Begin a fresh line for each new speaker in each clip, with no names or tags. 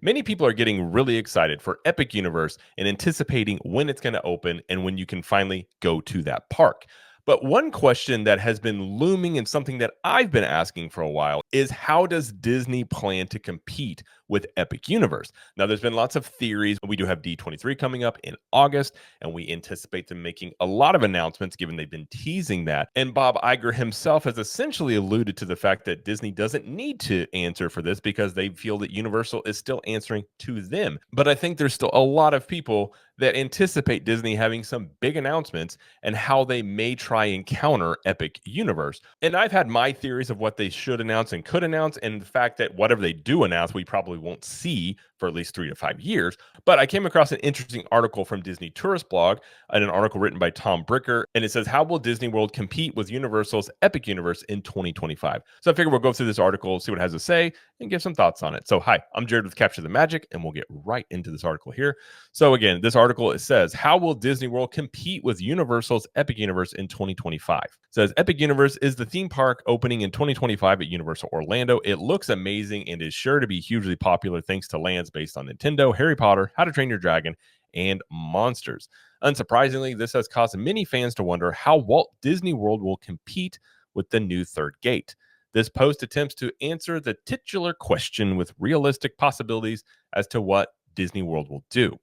Many people are getting really excited for Epic Universe and anticipating when it's going to open and when you can finally go to that park. But one question that has been looming and something that I've been asking for a while is how does Disney plan to compete with Epic Universe? Now, there's been lots of theories. We do have D23 coming up in August, and we anticipate them making a lot of announcements given they've been teasing that. And Bob Iger himself has essentially alluded to the fact that Disney doesn't need to answer for this because they feel that Universal is still answering to them. But I think there's still a lot of people that anticipate Disney having some big announcements and how they may try and counter Epic Universe. And I've had my theories of what they should announce and could announce, and the fact that whatever they do announce, we probably won't see for at least 3 to 5 years. But I came across an interesting article from Disney Tourist Blog, and an article written by Tom Bricker, and it says, how will Disney World compete with Universal's Epic Universe in 2025? So I figure we'll go through this article, see what it has to say, and give some thoughts on it. So hi, I'm Jared with Capture the Magic, and we'll get right into this article here. So again, this article, it says, how will Disney World compete with Universal's Epic Universe in 2025? It says, Epic Universe is the theme park opening in 2025 at Universal Orlando. It looks amazing and is sure to be hugely popular thanks to lands based on Nintendo, Harry Potter, How to Train Your Dragon, and Monsters. Unsurprisingly, this has caused many fans to wonder how Walt Disney World will compete with the new third gate. This post attempts to answer the titular question with realistic possibilities as to what Disney World will do.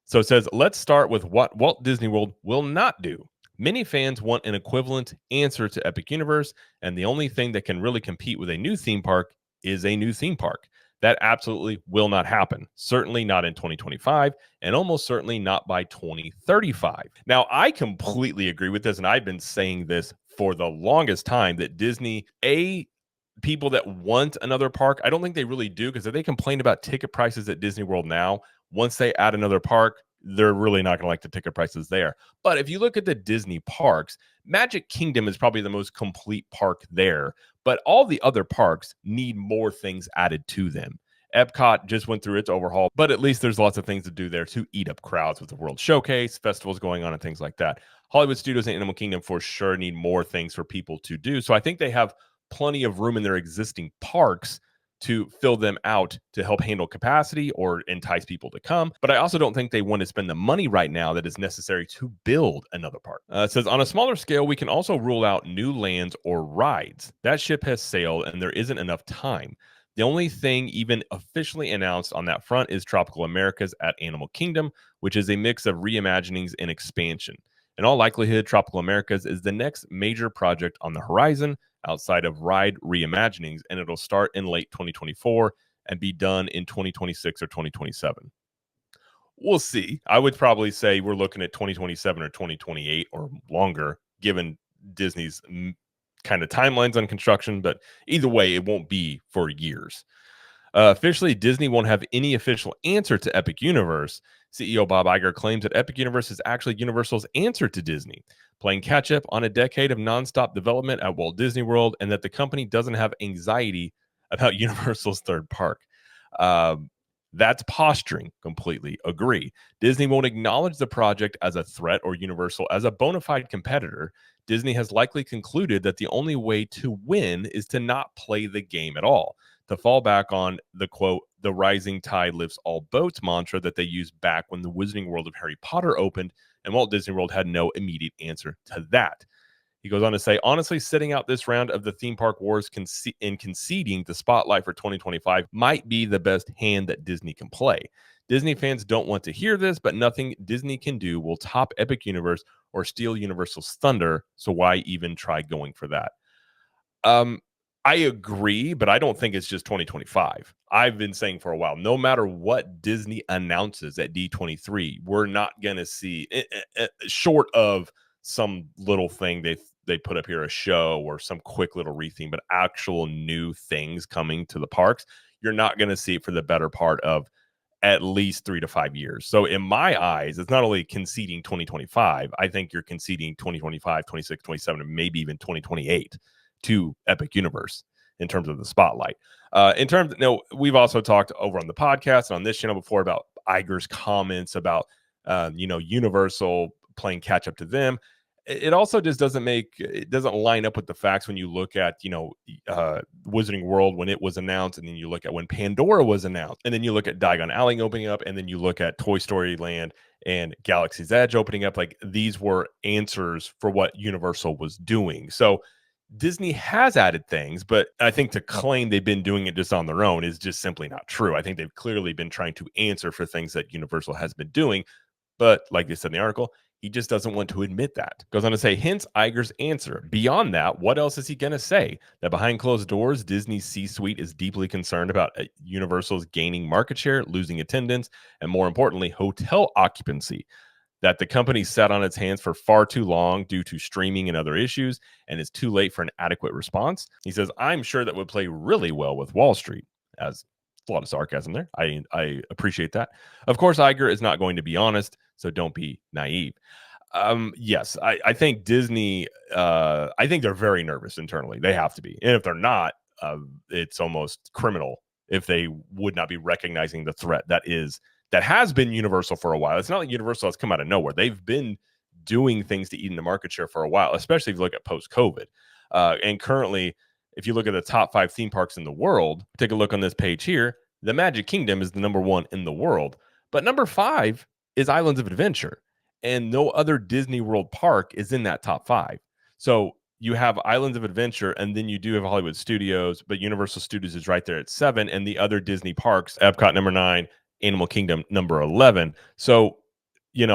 So it says, let's start with what Walt Disney World will not do. Many fans want an equivalent answer to Epic Universe, and the only thing that can really compete with a new theme park is a new theme park. That absolutely will not happen. Certainly not in 2025, and almost certainly not by 2035. Now, I completely agree with this, and I've been saying this for the longest time that Disney, people that want another park, I don't think they really do, because if they complain about ticket prices at Disney World now, once they add another park, they're really not going to like the ticket prices there. But if you look at the Disney parks, Magic Kingdom is probably the most complete park there, but all the other parks need more things added to them. Epcot just went through its overhaul, but at least there's lots of things to do there to eat up crowds with the World Showcase, festivals going on, and things like that. Hollywood Studios and Animal Kingdom for sure need more things for people to do. So I think they have plenty of room in their existing parks to fill them out to help handle capacity or entice people to come. But I also don't think they want to spend the money right now that is necessary to build another park. It says, on a smaller scale, we can also rule out new lands or rides. That ship has sailed and there isn't enough time. The only thing even officially announced on that front is Tropical Americas at Animal Kingdom, which is a mix of reimaginings and expansion. In all likelihood, Tropical Americas is the next major project on the horizon outside of ride reimaginings, and it'll start in late 2024 and be done in 2026 or 2027. We'll see. I would probably say we're looking at 2027 or 2028 or longer, given Disney's kind of timelines on construction, but either way, it won't be for years. Officially, Disney won't have any official answer to Epic Universe. CEO Bob Iger claims that Epic Universe is actually Universal's answer to Disney, playing catch up on a decade of nonstop development at Walt Disney World, and that the company doesn't have anxiety about Universal's third park. That's posturing. Completely agree. Disney won't acknowledge the project as a threat or Universal as a bona fide competitor. Disney has likely concluded that the only way to win is to not play the game at all, to fall back on the quote, the rising tide lifts all boats mantra that they used back when the Wizarding World of Harry Potter opened, and Walt Disney World had no immediate answer to that. He goes on to say, honestly, sitting out this round of the theme park wars and conceding the spotlight for 2025 might be the best hand that Disney can play. Disney fans don't want to hear this, but nothing Disney can do will top Epic Universe or steal Universal's thunder, so why even try going for that? I agree, but I don't think it's just 2025. I've been saying for a while, no matter what Disney announces at D23, we're not going to see, short of some little thing they put up here, a show or some quick little retheme, but actual new things coming to the parks, you're not going to see it for the better part of at least 3 to 5 years. So in my eyes, it's not only conceding 2025, I think you're conceding 2025, 26, 27, and maybe even 2028 to Epic Universe in terms of the spotlight. We've also talked over on the podcast and on this channel before about Iger's comments about, Universal playing catch up to them. It also just doesn't line up with the facts when you look at, Wizarding World when it was announced, and then you look at when Pandora was announced, and then you look at Diagon Alley opening up, and then you look at Toy Story Land and Galaxy's Edge opening up. Like, these were answers for what Universal was doing. So Disney has added things, but I think to claim they've been doing it just on their own is just simply not true. I think they've clearly been trying to answer for things that Universal has been doing, but like they said in the article, he just doesn't want to admit that. Goes on to say, hence Iger's answer. Beyond that, what else is he going to say? That behind closed doors, Disney's C suite is deeply concerned about Universal's gaining market share, losing attendance, and more importantly, hotel occupancy. That the company sat on its hands for far too long due to streaming and other issues, and is too late for an adequate response. He says, I'm sure that would play really well with Wall Street, as a lot of sarcasm there. I appreciate that. Of course, Iger is not going to be honest, so don't be naive. Yes, I think Disney. I think they're very nervous internally. They have to be, and if they're not, it's almost criminal if they would not be recognizing the threat that has been Universal for a while. It's not like Universal has come out of nowhere. They've been doing things to eat into market share for a while, especially if you look at post COVID. And currently, if you look at the top 5 theme parks in the world, take a look on this page here. The Magic Kingdom is the number 1 in the world, but number 5 is Islands of Adventure, and no other Disney World park is in that top 5. So you have Islands of Adventure, and then you do have Hollywood Studios, but Universal Studios is right there at 7, and the other Disney parks, Epcot number 9, Animal Kingdom number 11. So,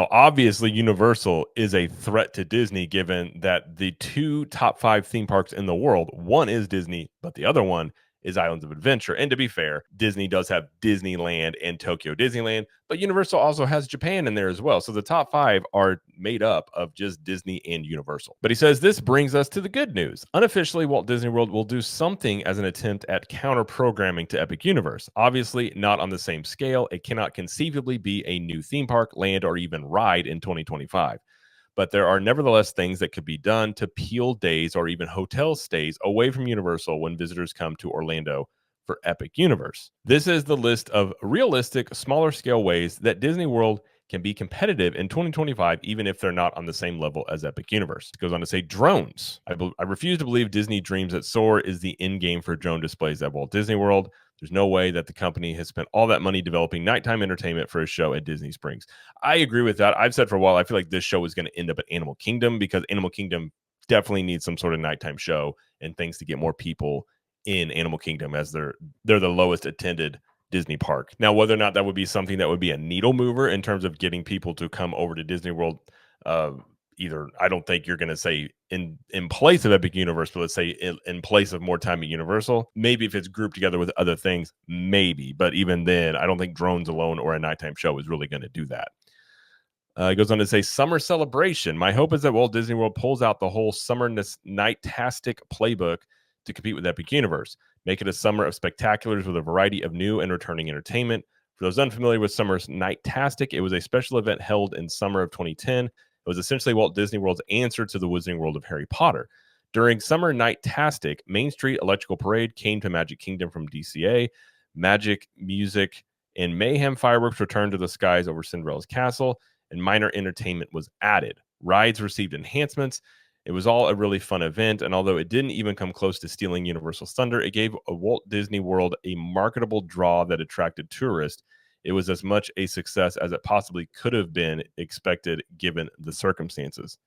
obviously Universal is a threat to Disney, given that the 2 top 5 theme parks in the world, one is Disney, but the other one is Islands of Adventure. And to be fair, Disney does have Disneyland and Tokyo Disneyland, but Universal also has Japan in there as well. So the top 5 are made up of just Disney and Universal. But he says this brings us to the good news. Unofficially, Walt Disney World will do something as an attempt at counter programming to Epic Universe. Obviously, not on the same scale. It cannot conceivably be a new theme park, land, or even ride in 2025. But there are nevertheless things that could be done to peel days or even hotel stays away from Universal when visitors come to Orlando for Epic Universe. This is the list of realistic, smaller scale ways that Disney World can be competitive in 2025, even if they're not on the same level as Epic Universe. It goes on to say drones. I refuse to believe Disney dreams that Soar is the end game for drone displays at Walt Disney World. There's no way that the company has spent all that money developing nighttime entertainment for a show at Disney Springs. I agree with that. I've said for a while, I feel like this show is going to end up at Animal Kingdom, because Animal Kingdom definitely needs some sort of nighttime show and things to get more people in Animal Kingdom, as they're the lowest attended Disney park. Now, whether or not that would be something that would be a needle mover in terms of getting people to come over to Disney World, either, I don't think you're going to say in place of Epic Universe, but let's say in place of more time at Universal. Maybe if it's grouped together with other things, maybe. But even then, I don't think drones alone or a nighttime show is really going to do that. It goes on to say, summer celebration. My hope is that Walt Disney World pulls out the whole summer night-tastic playbook to compete with Epic Universe. Make it a summer of spectaculars with a variety of new and returning entertainment. For those unfamiliar with Summer's Night-tastic, it was a special event held in summer of 2010. It was essentially Walt Disney World's answer to the Wizarding World of Harry Potter. During Summer Night-tastic, Main Street Electrical Parade came to Magic Kingdom from DCA. Magic, music, and mayhem fireworks returned to the skies over Cinderella's castle, and minor entertainment was added. Rides received enhancements. It was all a really fun event, and although it didn't even come close to stealing Universal's thunder, it gave a Walt Disney World a marketable draw that attracted tourists. It was as much a success as it possibly could have been expected given the circumstances.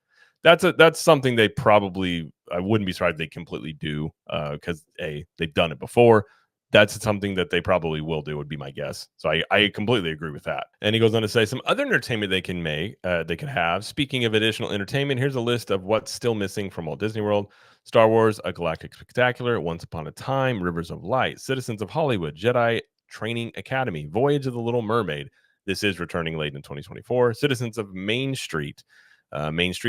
That's something they probably, I wouldn't be surprised if they completely do, because they've done it before. That's something that they probably will do, would be my guess. So I completely agree with that. And he goes on to say some other entertainment they can have. Speaking of additional entertainment, here's a list of what's still missing from Walt Disney World: Star Wars, A Galactic Spectacular, Once Upon a Time, Rivers of Light, Citizens of Hollywood, Jedi Training Academy, Voyage of the Little Mermaid. This is returning late in 2024. Citizens of Main Street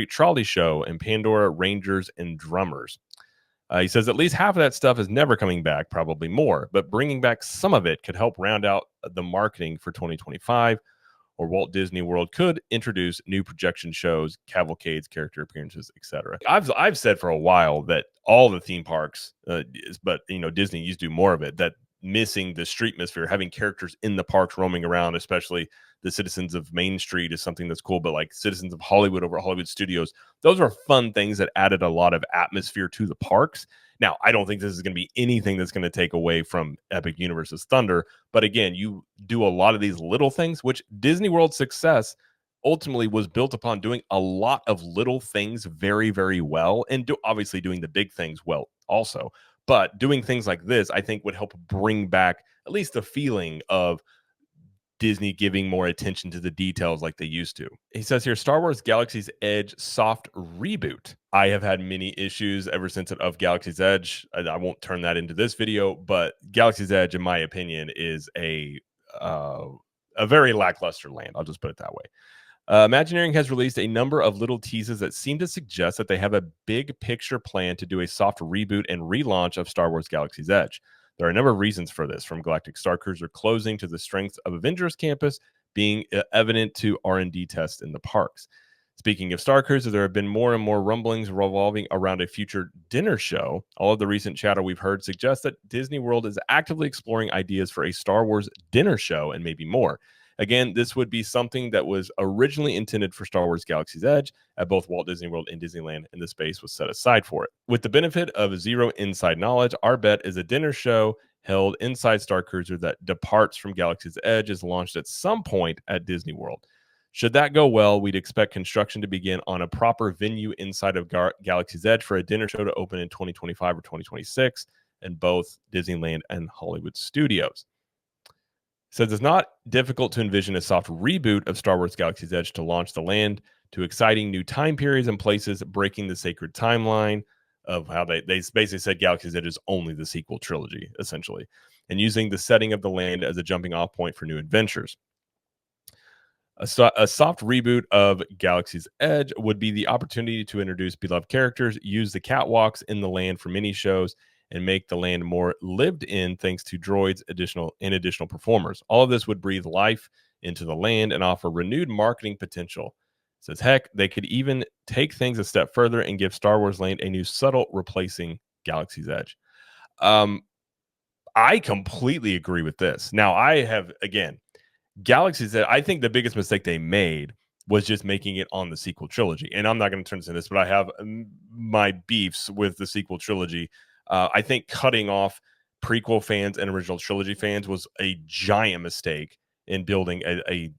Trolley Show, and Pandora Rangers and Drummers. He says at least half of that stuff is never coming back, probably more, but bringing back some of it could help round out the marketing for 2025, or Walt Disney World could introduce new projection shows, cavalcades, character appearances, etc. I've said for a while that all the theme parks, but Disney used to do more of it, that missing the street atmosphere, having characters in the parks roaming around, especially the citizens of Main Street is something that's cool, but like citizens of Hollywood over at Hollywood Studios, those are fun things that added a lot of atmosphere to the parks. Now, I don't think this is going to be anything that's going to take away from Epic Universe's thunder, but again, you do a lot of these little things, which Disney World's success ultimately was built upon doing a lot of little things very, very well, and obviously doing the big things well also. But doing things like this, I think, would help bring back at least the feeling of Disney giving more attention to the details like they used to. He says here, Star Wars Galaxy's Edge soft reboot. I have had many issues ever since of Galaxy's Edge. I won't turn that into this video, but Galaxy's Edge, in my opinion, is a very lackluster land. I'll just put it that way. Imagineering has released a number of little teases that seem to suggest that they have a big picture plan to do a soft reboot and relaunch of Star Wars Galaxy's Edge. There are a number of reasons for this, from Galactic Star Cruiser closing to the strength of Avengers Campus being evident to R&D tests in the parks. Speaking of Star Cruiser, there have been more and more rumblings revolving around a future dinner show. All of the recent chatter we've heard suggests that Disney World is actively exploring ideas for a Star Wars dinner show and maybe more. Again, this would be something that was originally intended for Star Wars Galaxy's Edge at both Walt Disney World and Disneyland, and the space was set aside for it. With the benefit of zero inside knowledge, our bet is a dinner show held inside Star Cruiser that departs from Galaxy's Edge is launched at some point at Disney World. Should that go well, we'd expect construction to begin on a proper venue inside of Galaxy's Edge for a dinner show to open in 2025 or 2026 in both Disneyland and Hollywood Studios. Says it's not difficult to envision a soft reboot of Star Wars Galaxy's Edge to launch the land to exciting new time periods and places, breaking the sacred timeline of how they basically said Galaxy's Edge is only the sequel trilogy, essentially, and using the setting of the land as a jumping off point for new adventures. A soft reboot of Galaxy's Edge would be the opportunity to introduce beloved characters, use the catwalks in the land for mini shows, and make the land more lived in thanks to droids additional performers. All of this would breathe life into the land and offer renewed marketing potential. It says, heck, they could even take things a step further and give Star Wars Land a new subtle replacing Galaxy's Edge. I completely agree with this. Now, I have, again, Galaxy's Edge, I think the biggest mistake they made was just making it on the sequel trilogy. And I'm not going to turn into this, but I have my beefs with the sequel trilogy. I think cutting off prequel fans and original trilogy fans was a giant mistake in building a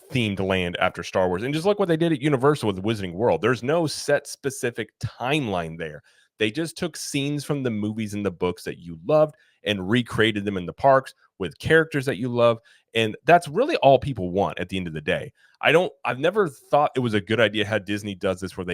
themed land after Star Wars. And just look what they did at Universal with the Wizarding World. There's no set specific timeline there. They just took scenes from the movies and the books that you loved and recreated them in the parks with characters that you love. And that's really all people want at the end of the day. I've never thought it was a good idea how Disney does this, where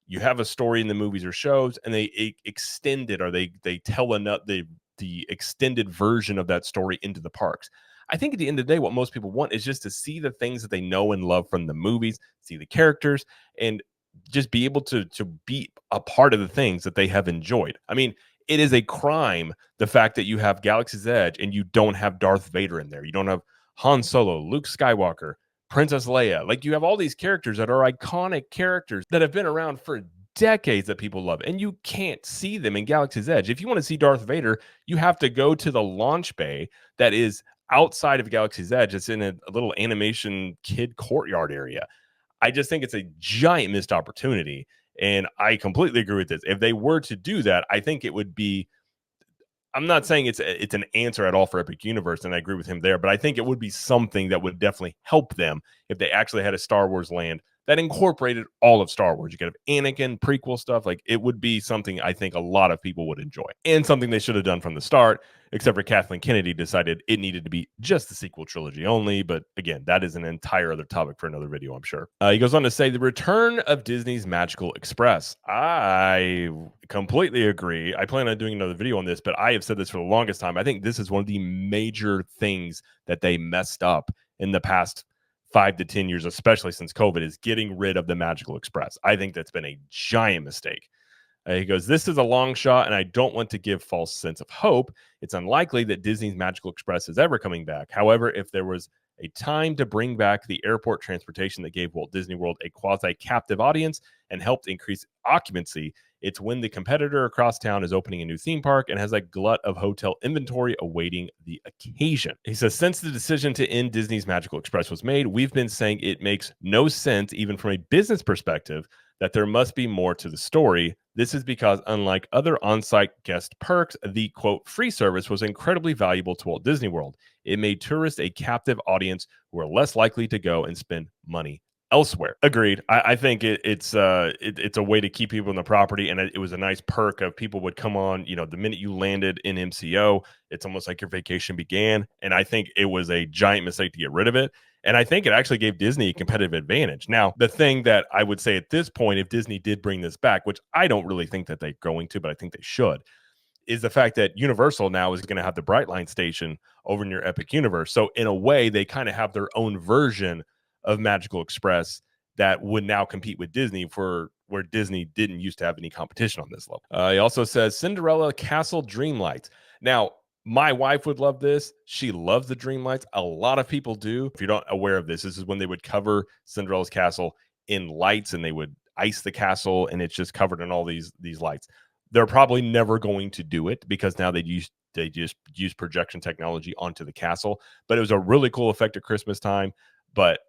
you have a story in the movies or shows and they extend it, or they tell the extended version of that story into the parks. I think at the end of the day, what most people want is just to see the things that they know and love from the movies, see the characters, and just be able to be a part of the things that they have enjoyed. I mean, it is a crime, the fact that you have Galaxy's Edge and you don't have Darth Vader in there. You don't have Han Solo, Luke Skywalker, Princess Leia. Like, you have all these characters that are iconic characters that have been around for decades that people love, and you can't see them in Galaxy's Edge. If you want to see Darth Vader, you have to go to the launch bay that is outside of Galaxy's Edge. It's in a little animation kid courtyard area. I just think it's a giant missed opportunity, and I completely agree with this. If they were to do that, I think it would be, I'm not saying it's an answer at all for Epic Universe, and I agree with him there, but I think it would be something that would definitely help them if they actually had a Star Wars land that incorporated all of Star Wars. You could have Anakin, prequel stuff. Like, it would be something I think a lot of people would enjoy, and something they should have done from the start, except for Kathleen Kennedy decided it needed to be just the sequel trilogy only. But again, that is an entire other topic for another video, I'm sure. He goes on to say, the return of Disney's Magical Express. I completely agree. I plan on doing another video on this, but I have said this for the longest time. I think this is one of the major things that they messed up in the past 5 to 10 years, especially since COVID, is getting rid of the Magical Express. I think that's been a giant mistake. He goes, this is a long shot, and I don't want to give false sense of hope. It's unlikely that Disney's Magical Express is ever coming back. However, if there was a time to bring back the airport transportation that gave Walt Disney World a quasi-captive audience and helped increase occupancy, It's when the competitor across town is opening a new theme park and has a glut of hotel inventory awaiting the occasion. He says, since the decision to end Disney's Magical Express was made, we've been saying it makes no sense, even from a business perspective, that there must be more to the story. This is because, unlike other on site guest perks, the quote free service was incredibly valuable to Walt Disney World. It made tourists a captive audience who are less likely to go and spend money elsewhere. Agreed. I think it's a way to keep people in the property, and it was a nice perk of people would come on. The minute you landed in MCO, it's almost like your vacation began. And I think it was a giant mistake to get rid of it. And I think it actually gave Disney a competitive advantage. Now, the thing that I would say at this point, if Disney did bring this back, which I don't really think that they're going to, but I think they should, is the fact that Universal now is going to have the Brightline station over in your Epic Universe. So in a way, they kind of have their own version of Magical Express that would now compete with Disney for where Disney didn't used to have any competition on this level. He also says Cinderella Castle Dreamlights. Now, my wife would love this. She loves the Dreamlights. A lot of people do. If you're not aware of this is when they would cover Cinderella's castle in lights and they would ice the castle and it's just covered in all these lights. They're probably never going to do it because now they just use projection technology onto the castle. But it was a really cool effect at Christmas time. But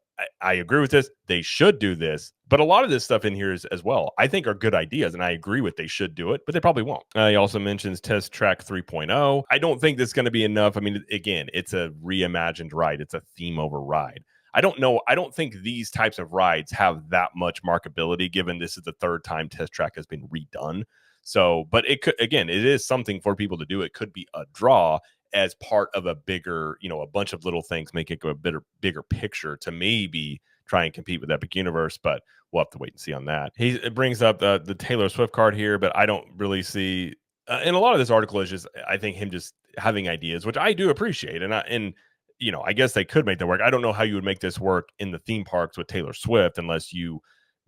I agree with this. They should do this. But a lot of this stuff in here is as well, I think are good ideas. And I agree with they should do it, but they probably won't. He also mentions Test Track 3.0. I don't think this is going to be enough. I mean, again, it's a reimagined ride. It's a theme over ride. I don't know. I don't think these types of rides have that much marketability given this is the third time Test Track has been redone. So, but it could, again, it is something for people to do. It could be a draw as part of a bigger, a bunch of little things make it a bigger picture to maybe try and compete with Epic Universe, but we'll have to wait and see on that. It brings up the Taylor Swift card here, but I don't really see, and a lot of this article is just, I think him just having ideas, which I do appreciate. And I guess they could make that work. I don't know how you would make this work in the theme parks with Taylor Swift unless you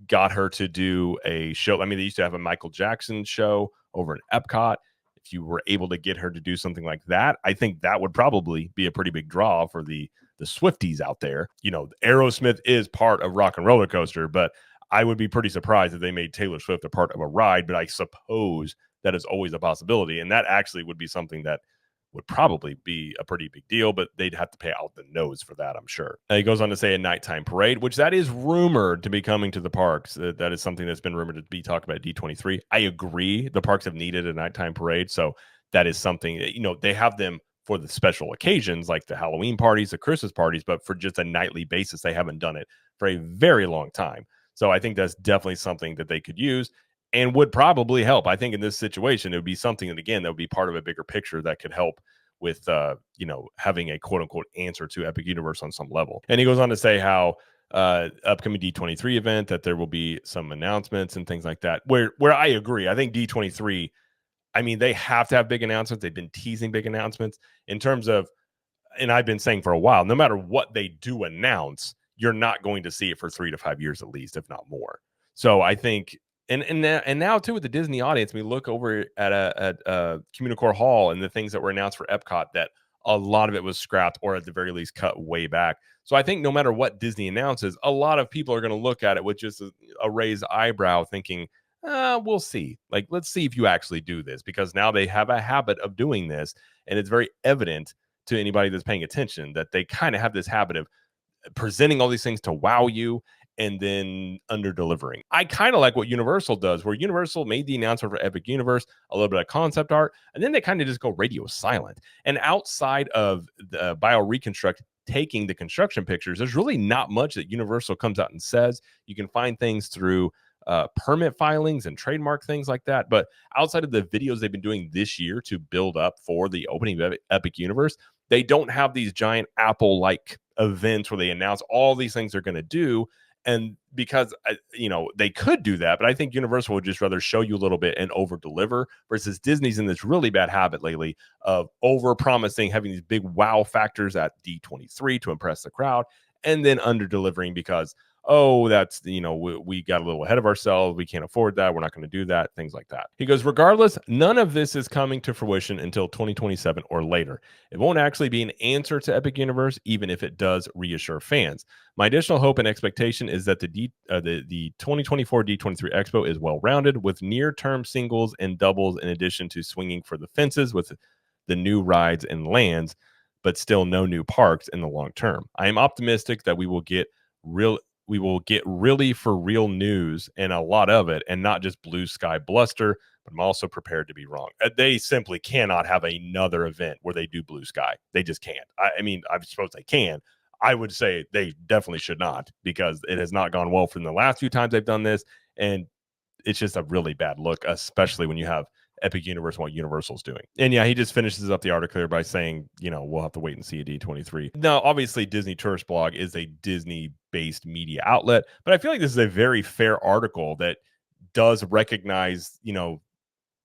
got her to do a show. I mean, they used to have a Michael Jackson show over in Epcot. If you were able to get her to do something like that, I think that would probably be a pretty big draw for the Swifties out there. Aerosmith is part of Rock and Roller Coaster, but I would be pretty surprised if they made Taylor Swift a part of a ride, but I suppose that is always a possibility. And that actually would be something that would probably be a pretty big deal, but they'd have to pay out the nose for that, I'm sure. He goes on to say a nighttime parade, which that is rumored to be coming to the parks. That is something that's been rumored to be talked about at D23. I agree. The parks have needed a nighttime parade. So that is something that, they have them for the special occasions like the Halloween parties, the Christmas parties, but for just a nightly basis, they haven't done it for a very long time. So I think that's definitely something that they could use and would probably help. I think in this situation, it would be something that, again, that would be part of a bigger picture that could help with, having a quote unquote answer to Epic Universe on some level. And he goes on to say how upcoming D23 event, that there will be some announcements and things like that, where I agree. I think D23, I mean, they have to have big announcements. They've been teasing big announcements in terms of, and I've been saying for a while, no matter what they do announce, you're not going to see it for 3 to 5 years at least, if not more. So I think, and now too with the Disney audience, we look over at Communicore Hall and the things that were announced for Epcot, that a lot of it was scrapped or at the very least cut way back. So I think no matter what Disney announces, a lot of people are going to look at it with just a raised eyebrow, thinking, we'll see. Like, let's see if you actually do this, because now they have a habit of doing this, and it's very evident to anybody that's paying attention that they kind of have this habit of presenting all these things to wow you and then under delivering. I kind of like what Universal does, where Universal made the announcement for Epic Universe, a little bit of concept art, and then they kind of just go radio silent. And outside of the BioReconstruct taking the construction pictures, there's really not much that Universal comes out and says. You can find things through permit filings and trademark things like that. But outside of the videos they've been doing this year to build up for the opening of Epic Universe, they don't have these giant Apple-like events where they announce all these things they're going to do. And because, they could do that, but I think Universal would just rather show you a little bit and over deliver, versus Disney's in this really bad habit lately of over promising, having these big wow factors at D23 to impress the crowd, and then under delivering because, oh, that's, we got a little ahead of ourselves. We can't afford that. We're not going to do that. Things like that. He goes, regardless, none of this is coming to fruition until 2027 or later. It won't actually be an answer to Epic Universe, even if it does reassure fans. My additional hope and expectation is that the 2024 D23 Expo is well rounded with near term singles and doubles, in addition to swinging for the fences with the new rides and lands, but still no new parks in the long term. I am optimistic that real we will get really for real news and a lot of it, and not just blue sky bluster. But I'm also prepared to be wrong. They simply cannot have another event where they do blue sky. They just can't. I mean, I suppose they can. I would say they definitely should not, because it has not gone well for them the last few times they've done this, and it's just a really bad look, especially when you have Epic Universe and what Universal's doing. And yeah, he just finishes up the article here by saying, we'll have to wait and see a D23. Now, obviously, Disney Tourist Blog is a Disney based media outlet, but I feel like this is a very fair article that does recognize,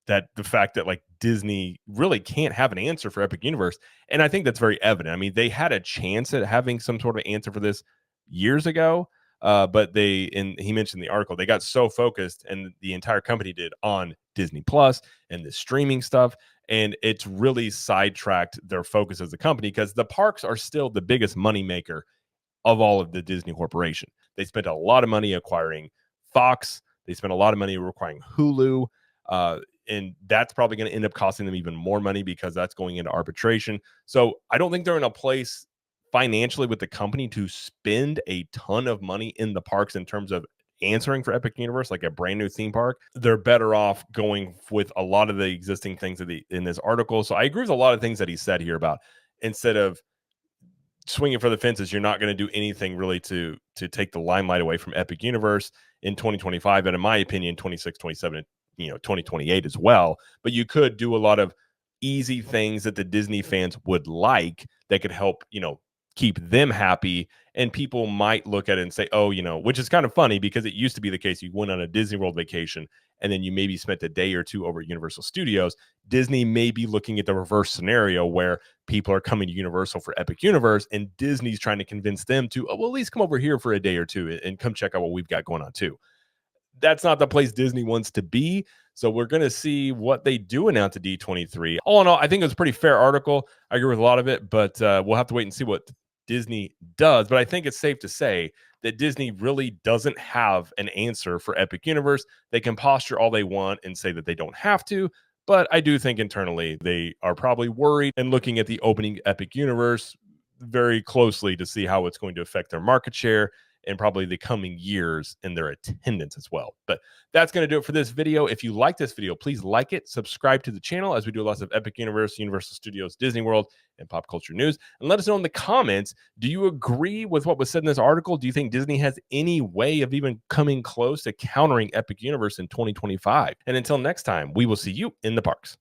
that the fact that like Disney really can't have an answer for Epic Universe. And I think that's very evident. I mean, they had a chance at having some sort of answer for this years ago. But and he mentioned the article, they got so focused, and the entire company did, on Disney Plus and the streaming stuff. And it's really sidetracked their focus as a company, because the parks are still the biggest moneymaker of all of the Disney Corporation. They spent a lot of money acquiring Fox. They spent a lot of money acquiring Hulu. And that's probably going to end up costing them even more money, because that's going into arbitration. So I don't think they're in a place financially with the company to spend a ton of money in the parks in terms of answering for Epic Universe, like a brand new theme park. They're better off going with a lot of the existing things in this article. So I agree with a lot of things that he said here about, instead of swinging for the fences, you're not going to do anything really to take the limelight away from Epic Universe in 2025, and in my opinion 26, 27, 2028 as well. But you could do a lot of easy things that the Disney fans would like, that could help keep them happy. And people might look at it and say, oh, which is kind of funny, because it used to be the case, you went on a Disney World vacation and then you maybe spent a day or two over at Universal Studios. Disney may be looking at the reverse scenario, where people are coming to Universal for Epic Universe, and Disney's trying to convince them to, oh, well, at least come over here for a day or two and come check out what we've got going on too. That's not the place Disney wants to be. So we're going to see what they do announce at D23. All in all, I think it was a pretty fair article. I agree with a lot of it, but we'll have to wait and see what Disney does. But I think it's safe to say that Disney really doesn't have an answer for Epic Universe. They can posture all they want and say that they don't have to, but I do think internally they are probably worried and looking at the opening Epic Universe very closely to see how it's going to affect their market share and probably the coming years in their attendance as well. But that's going to do it for this video. If you like this video, please like it, subscribe to the channel, as we do lots of Epic Universe, Universal Studios, Disney World, and pop culture news. And let us know in the comments, do you agree with what was said in this article? Do you think Disney has any way of even coming close to countering Epic Universe in 2025? And until next time, we will see you in the parks.